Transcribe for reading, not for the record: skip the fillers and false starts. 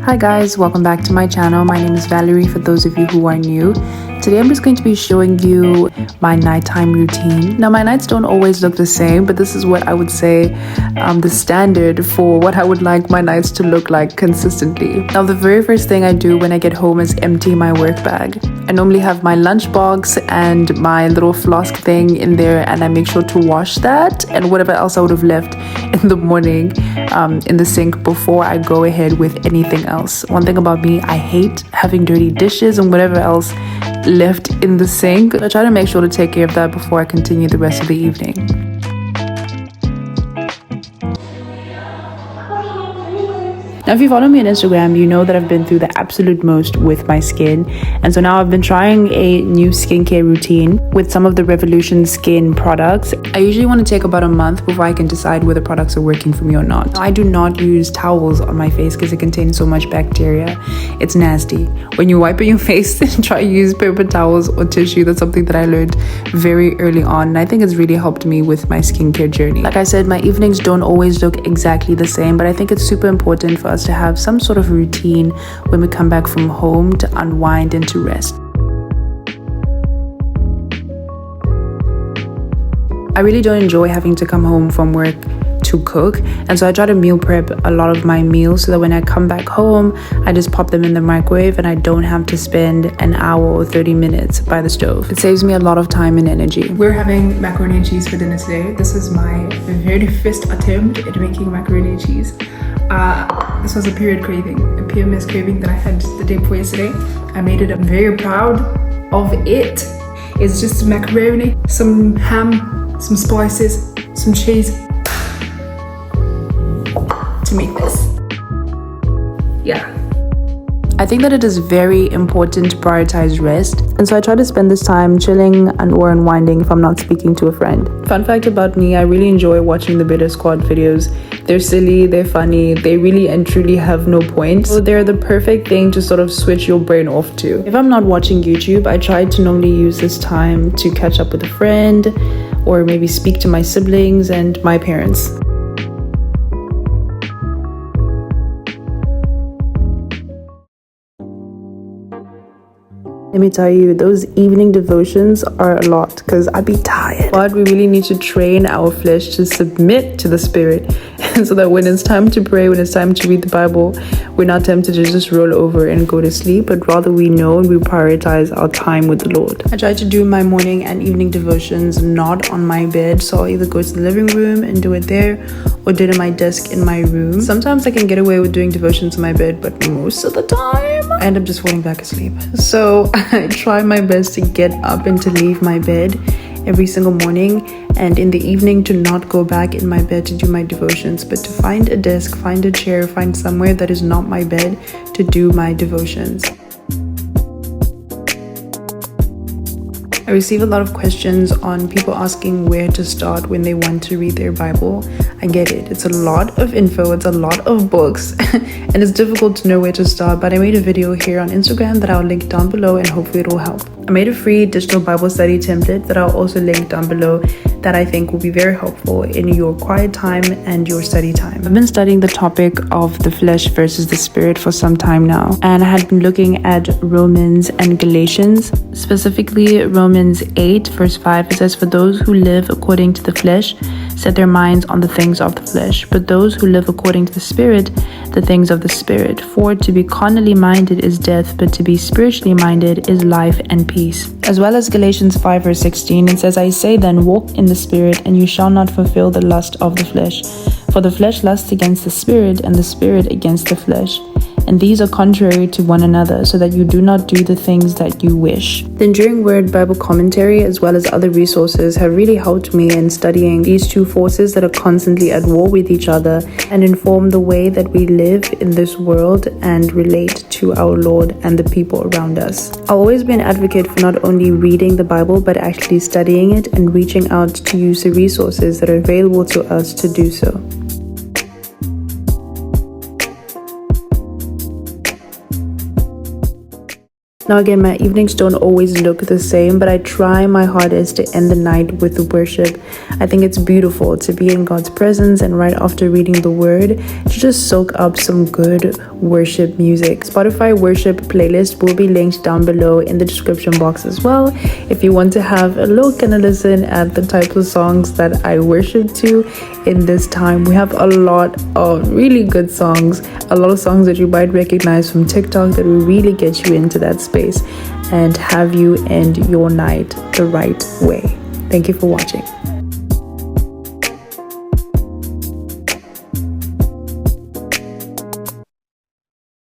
Hi guys, welcome back to my channel. My name is Valerie for those of you who are new. Today I'm just going to be showing you my nighttime routine. Now my nights don't always look the same, but this is what I would say the standard for what I would like my nights to look like consistently. Now the very first thing I do when I get home is empty my work bag. I normally have my lunchbox and my little flask thing in there, and I make sure to wash that and whatever else I would have left in the morning in the sink before I go ahead with anything else. One thing about me, I hate having dirty dishes and whatever else left in the sink. I try to make sure to take care of that before I continue the rest of the evening. Now, if you follow me on Instagram, you know that I've been through the absolute most with my skin. And so now I've been trying a new skincare routine with some of the Revolution Skin products. I usually want to take about a month before I can decide whether products are working for me or not. I do not use towels on my face because it contains so much bacteria. It's nasty. When you wipe your face, try to use paper towels or tissue. That's something that I learned very early on. And I think it's really helped me with my skincare journey. Like I said, my evenings don't always look exactly the same, but I think it's super important for us to have some sort of routine when we come back from home to unwind and to rest. I really don't enjoy having to come home from work to cook, and so I try to meal prep a lot of my meals so that when I come back home I just pop them in the microwave and I don't have to spend an hour or 30 minutes by the stove. It saves me a lot of time and energy. We're having macaroni and cheese for dinner today. This is my very first attempt at making macaroni and cheese. This was a period craving, a PMS craving that I had the day before yesterday. I made it. I'm very proud of it. It's just macaroni, some ham, some spices, some cheese to make this. Yeah. I think that it is very important to prioritize rest, and so I try to spend this time chilling or unwinding if I'm not speaking to a friend. Fun fact about me, I really enjoy watching the Bitter Squad videos. They're silly, they're funny, they really and truly have no point. So they're the perfect thing to sort of switch your brain off to. If I'm not watching YouTube, I try to normally use this time to catch up with a friend or maybe speak to my siblings and my parents. Let me tell you, those evening devotions are a lot because I be tired. But we really need to train our flesh to submit to the Spirit. And so that when it's time to pray, when it's time to read the Bible, we're not tempted to just roll over and go to sleep, but rather we know and we prioritize our time with the Lord. I try to do my morning and evening devotions not on my bed. So I'll either go to the living room and do it there or do it at my desk in my room. Sometimes I can get away with doing devotions in my bed, but most of the time I end up just falling back asleep. So I try my best to get up and to leave my bed every single morning, and in the evening to not go back in my bed to do my devotions, but to find a desk, find a chair, find somewhere that is not my bed to do my devotions. I receive a lot of questions on people asking where to start when they want to read their Bible. I get it. It's a lot of info. It's a lot of books and it's difficult to know where to start, but I made a video here on Instagram that I'll link down below and hopefully it will help. I made a free digital Bible study template that I'll also link down below that I think will be very helpful in your quiet time and your study time. I've been studying the topic of the flesh versus the spirit for some time now, and I had been looking at Romans and Galatians, specifically Romans 8 verse 5. It says, "For those who live according to the flesh set their minds on the things of the flesh, but those who live according to the Spirit, the things of the Spirit. For to be carnally minded is death, but to be spiritually minded is life and peace." As well as Galatians 5 verse 16, it says, "I say then, walk in the Spirit, and you shall not fulfill the lust of the flesh. For the flesh lusts against the Spirit, and the Spirit against the flesh. And these are contrary to one another, so that you do not do the things that you wish." The Enduring Word Bible commentary, as well as other resources, have really helped me in studying these two forces that are constantly at war with each other and inform the way that we live in this world and relate to our Lord and the people around us. I'll always be an advocate for not only reading the Bible, but actually studying it and reaching out to use the resources that are available to us to do so. Now again, my evenings don't always look the same, but I try my hardest to end the night with worship. I think it's beautiful to be in God's presence, and right after reading the word, to just soak up some good worship music. Spotify worship playlist will be linked down below in the description box as well, if you want to have a look and a listen at the types of songs that I worship to in this time. We have a lot of really good songs, a lot of songs that you might recognize from TikTok that will really get you into that space and have you end your night the right way. Thank you for watching.